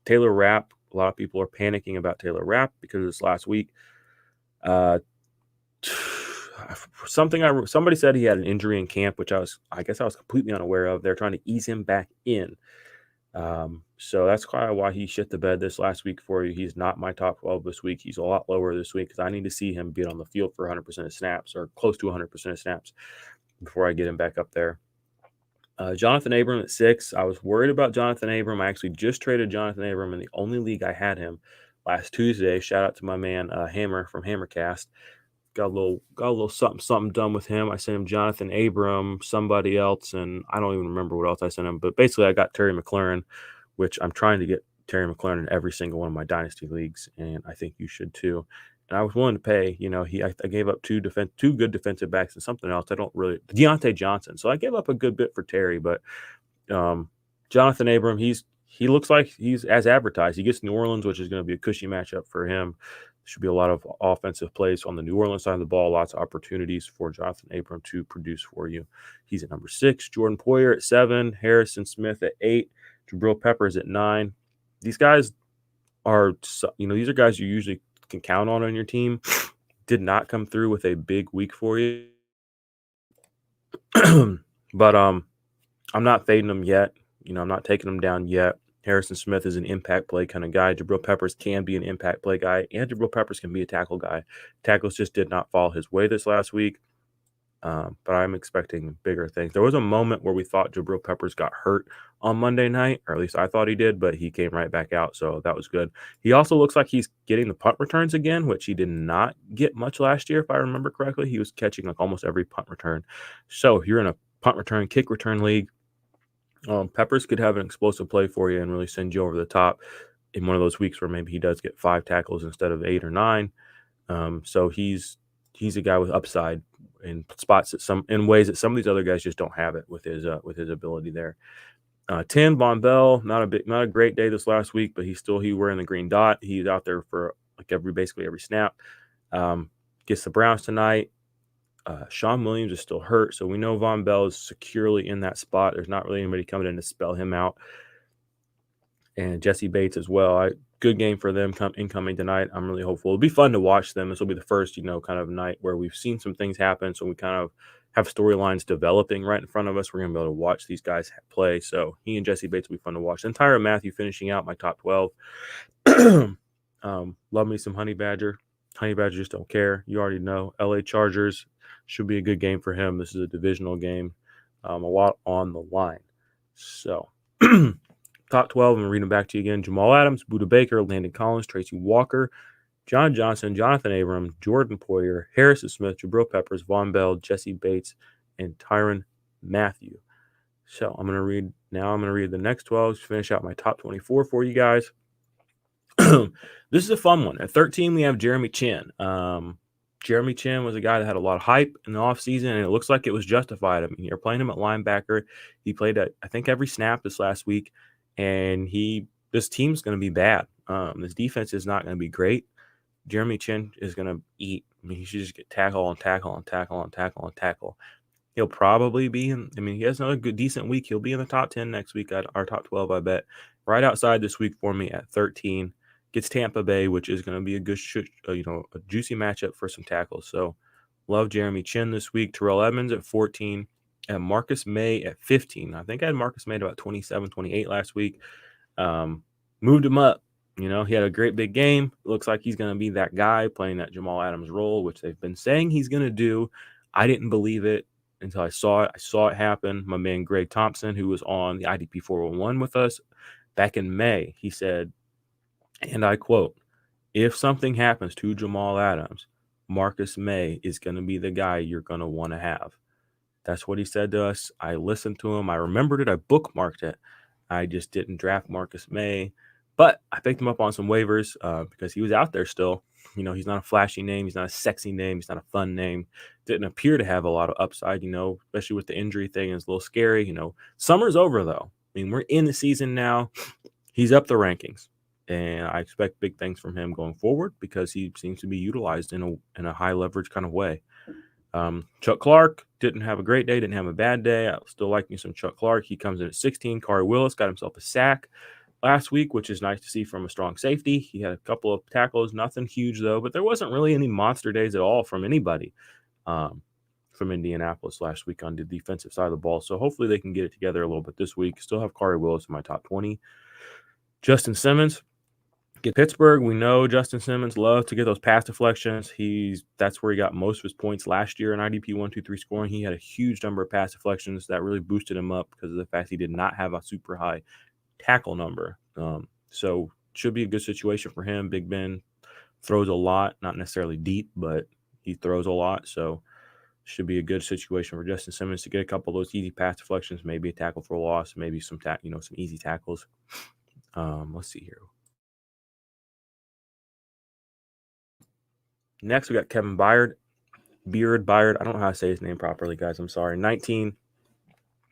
Taylor Rapp. A lot of people are panicking about Taylor Rapp because of this last week. Somebody said he had an injury in camp, which I guess I was completely unaware of. They're trying to ease him back in. So that's kind of why he shit the bed this last week for you. He's not my top 12 this week. He's a lot lower this week because I need to see him be on the field for 100% of snaps or close to 100% of snaps before I get him back up there. Jonathan Abram at 6. I was worried about Jonathan Abram. I actually just traded Jonathan Abram in the only league I had him last Tuesday. Shout out to my man Hammer from Hammercast. Got a little something done with him. I sent him Jonathan Abram, somebody else, and I don't even remember what else I sent him. But basically, I got Terry McLaurin, which I'm trying to get Terry McLaurin in every single one of my dynasty leagues, and I think you should too. And I was willing to pay. I gave up two good defensive backs and something else. Deontay Johnson. So I gave up a good bit for Terry, but Jonathan Abram, he looks like he's as advertised. He gets New Orleans, which is going to be a cushy matchup for him. Should be a lot of offensive plays on the New Orleans side of the ball. Lots of opportunities for Jonathan Abram to produce for you. He's at number 6. Jordan Poyer at 7. Harrison Smith at 8. Jabril Peppers at 9. These guys are, these are guys you usually can count on your team. Did not come through with a big week for you. But I'm not fading them yet. I'm not taking them down yet. Harrison Smith is an impact play kind of guy. Jabril Peppers can be an impact play guy, and Jabril Peppers can be a tackle guy. Tackles just did not fall his way this last week, but I'm expecting bigger things. There was a moment where we thought Jabril Peppers got hurt on Monday night, or at least I thought he did, but he came right back out, so that was good. He also looks like he's getting the punt returns again, which he did not get much last year, if I remember correctly. He was catching like almost every punt return. So if you're in a punt return, kick return league, Peppers could have an explosive play for you and really send you over the top in one of those weeks where maybe he does get 5 tackles instead of 8 or 9. So he's a guy with upside in spots in ways that some of these other guys just don't have it with his ability there. 10, Von Bell, not a great day this last week, but he's wearing the green dot. He's out there for like basically every snap. Gets the Browns tonight. Sean Williams is still hurt, so we know Von Bell is securely in that spot. There's not really anybody coming in to spell him out. And Jesse Bates as well. Good game for them incoming tonight. I'm really hopeful. It'll be fun to watch them. This will be the first, kind of night where we've seen some things happen, so we kind of have storylines developing right in front of us. We're going to be able to watch these guys play. So he and Jesse Bates will be fun to watch. And Tyrann Mathieu finishing out my top 12. Love me some Honey Badger. Honey Badger just don't care. You already know. LA Chargers should be a good game for him. This is a divisional game. A lot on the line. So, top 12, I'm reading back to you again. Jamal Adams, Budda Baker, Landon Collins, Tracy Walker, John Johnson, Jonathan Abram, Jordan Poyer, Harrison Smith, Jabril Peppers, Von Bell, Jesse Bates, and Tyrann Mathieu. So, I'm going to read the next 12 to finish out my top 24 for you guys. This is a fun one. At 13, we have Jeremy Chinn. Jeremy Chinn was a guy that had a lot of hype in the offseason, and it looks like it was justified. I mean, you're playing him at linebacker. He played at, I think, every snap this last week, and this team's going to be bad. This defense is not going to be great. Jeremy Chinn is going to eat. I mean, he should just get tackle on tackle on tackle on tackle on tackle. He'll probably be he has another good, decent week. He'll be in the top 10 next week, our top 12, I bet. Right outside this week for me at 13. Gets Tampa Bay, which is going to be a good, a juicy matchup for some tackles. So, love Jeremy Chinn this week. Terrell Edmonds at 14, and Marcus May at 15. I think I had Marcus May at about 27, 28 last week. Moved him up. He had a great big game. Looks like he's going to be that guy playing that Jamal Adams role, which they've been saying he's going to do. I didn't believe it until I saw it. I saw it happen. My man Greg Thompson, who was on the IDP 401 with us back in May, he said, and I quote, "If something happens to Jamal Adams, Marcus May is going to be the guy you're going to want to have." That's what he said to us. I listened to him. I remembered it. I bookmarked it. I just didn't draft Marcus May, but I picked him up on some waivers because he was out there still. He's not a flashy name. He's not a sexy name. He's not a fun name. Didn't appear to have a lot of upside, especially with the injury thing. It's a little scary. Summer's over, though. I mean, we're in the season now. He's up the rankings. and I expect big things from him going forward because he seems to be utilized in a high leverage kind of way. Chuck Clark didn't have a great day, didn't have a bad day. I still like me some Chuck Clark. He comes in at 16. Kari Willis got himself a sack last week, which is nice to see from a strong safety. He had a couple of tackles, nothing huge though, but there wasn't really any monster days at all from anybody from Indianapolis last week on the defensive side of the ball. So hopefully they can get it together a little bit this week. Still have Kari Willis in my top 20. Justin Simmons, get Pittsburgh. We know Justin Simmons loves to get those pass deflections. That's where he got most of his points last year in IDP 1-2-3 scoring. He had a huge number of pass deflections that really boosted him up because of the fact he did not have a super high tackle number. So should be a good situation for him. Big Ben throws a lot, not necessarily deep, but he throws a lot. So should be a good situation for Justin Simmons to get a couple of those easy pass deflections, maybe a tackle for a loss, maybe some easy tackles. Let's see here. Next, we got Kevin Byard. I don't know how to say his name properly, guys. I'm sorry. 19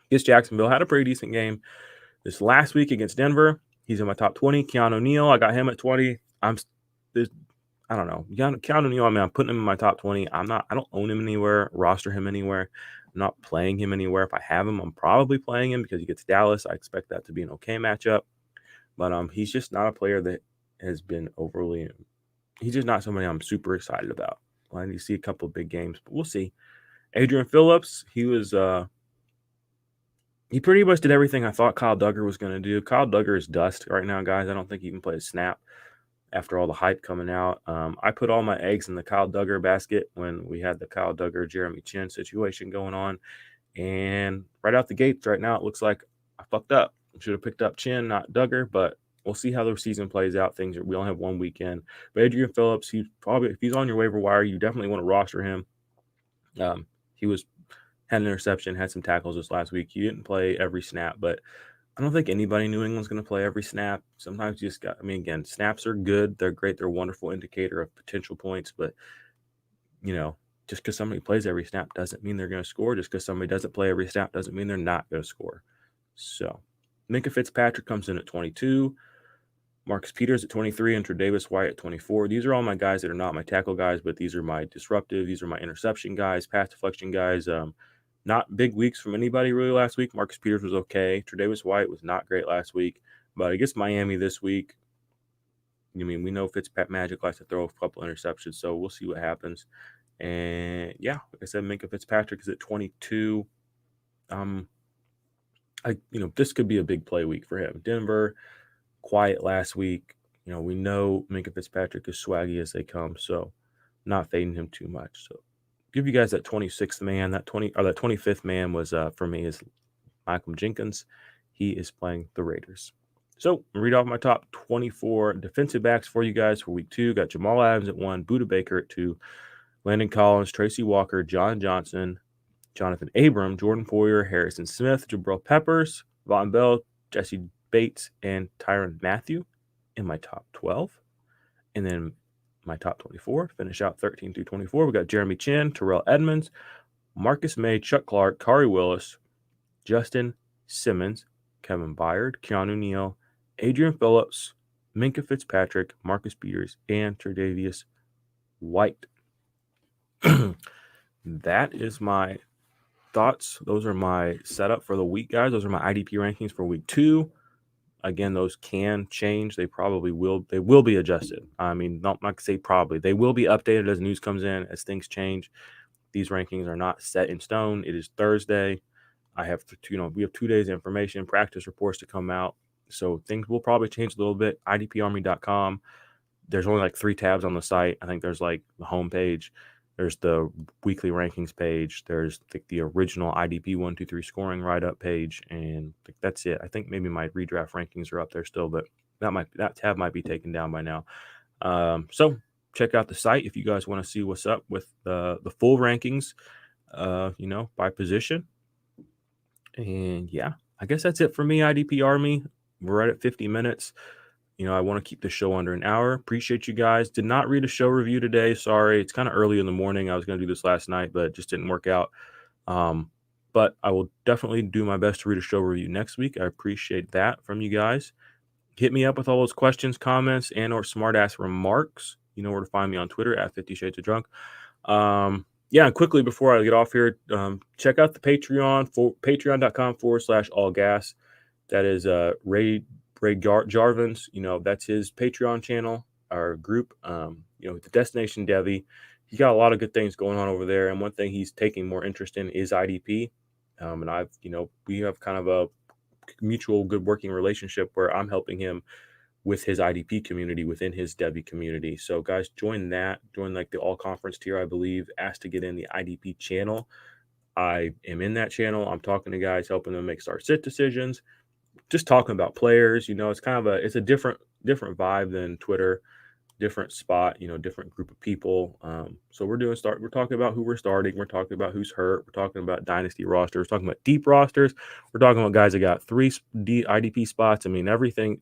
against Jacksonville. Had a pretty decent game this last week against Denver. He's in my top 20. Keanu Neal, I got him at 20. I don't know. Keanu Neal, I'm putting him in my top 20. I don't own him anywhere, roster him anywhere. I'm not playing him anywhere. If I have him, I'm probably playing him because he gets Dallas. I expect that to be an okay matchup. But he's just not a player that has been overly – he's just not somebody I'm super excited about. I need to see a couple of big games, but we'll see. Adrian Phillips, he pretty much did everything I thought Kyle Duggar was going to do. Kyle Duggar is dust right now, guys. I don't think he can play a snap after all the hype coming out. I put all my eggs in the Kyle Duggar basket when we had the Kyle Duggar, Jeremy Chin situation going on. And right out the gates right now, it looks like I fucked up. Should have picked up Chin, not Duggar, but we'll see how the season plays out. We only have 1 weekend. But Adrian Phillips, if he's on your waiver wire, you definitely want to roster him. He had an interception, had some tackles this last week. He didn't play every snap, but I don't think anybody in New England's going to play every snap. Sometimes you just again, snaps are good. They're great. They're a wonderful indicator of potential points, but just because somebody plays every snap doesn't mean they're going to score. Just because somebody doesn't play every snap doesn't mean they're not going to score. So Minkah Fitzpatrick comes in at 22. Marcus Peters at 23 and Tre'Davious White at 24. These are all my guys that are not my tackle guys, but these are my disruptive. These are my interception guys, pass deflection guys. Not big weeks from anybody really last week. Marcus Peters was okay. Tre'Davious White was not great last week, but against Miami this week, we know Fitzmagic likes to throw a couple interceptions, so we'll see what happens. And yeah, like I said, Minkah Fitzpatrick is at 22. This could be a big play week for him. Denver, quiet last week. We know Minkah Fitzpatrick is swaggy as they come, so not fading him too much. So give you guys that 26th man. That 25th man was for me is Malcolm Jenkins. He is playing the Raiders. So read off my top 24 defensive backs for you guys for week 2. Got Jamal Adams at 1, Budda Baker at 2, Landon Collins, Tracy Walker, John Johnson, Jonathan Abram, Jordan Poyer, Harrison Smith, Jabril Peppers, Von Bell, Jesse Bates, and Tyrann Mathieu in my top 12. And then my top 24, finish out 13 through 24. We got Jeremy Chin, Terrell Edmonds, Marcus May, Chuck Clark, Kari Willis, Justin Simmons, Kevin Byard, Keanu Neal, Adrian Phillips, Minkah Fitzpatrick, Marcus Peters, and Tre'Davious White. That is my thoughts. Those are my setup for the week, guys. Those are my IDP rankings for week 2. Again, those can change. They probably will. They will be adjusted. Not to say probably. They will be updated as news comes in, as things change. These rankings are not set in stone. It is Thursday. We have 2 days of information, practice reports to come out. So things will probably change a little bit. IDPArmy.com. There's only 3 tabs on the site. I think there's the homepage. There's the weekly rankings page. There's the original IDP 1-2-3 scoring write-up page, and that's it. I think maybe my redraft rankings are up there still, but that tab might be taken down by now. So check out the site if you guys want to see what's up with the full rankings, by position. And yeah, I guess that's it for me, IDP Army. We're right at 50 minutes. I want to keep the show under an hour. Appreciate you guys. Did not read a show review today. Sorry. It's kind of early in the morning. I was going to do this last night, but it just didn't work out. But I will definitely do my best to read a show review next week. I appreciate that from you guys. hit me up with all those questions, comments, and or smart ass remarks. You know where to find me on Twitter at 50 Shades of Drunk. Yeah, and quickly before I get off here, check out the Patreon for patreon.com/all gas. That is Ray Jarvin's, that's his Patreon channel or group. The Destination Devi. He's got a lot of good things going on over there. And one thing he's taking more interest in is IDP. And we have kind of a mutual good working relationship where I'm helping him with his IDP community within his Devi community. So guys, join like the all conference tier, I believe. Ask to get in the IDP channel. I am in that channel. I'm talking to guys, helping them make start sit decisions, just talking about players. It's kind of it's a different vibe than Twitter, different spot, different group of people. So we're talking about who we're starting. We're talking about who's hurt. We're talking about dynasty rosters, talking about deep rosters. We're talking about guys that got 3 IDP spots. I mean,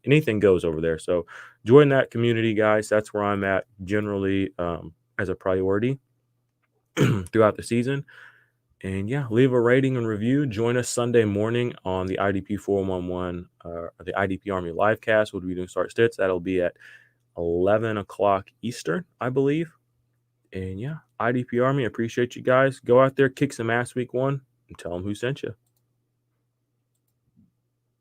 anything goes over there. So join that community, guys. That's where I'm at generally as a priority throughout the season. And yeah, leave a rating and review. Join us Sunday morning on the IDP 411, the IDP Army livecast. We'll be doing start stits. That'll be at 11 o'clock Eastern, I believe. And yeah, IDP Army, appreciate you guys. Go out there, kick some ass week 1, and tell them who sent you.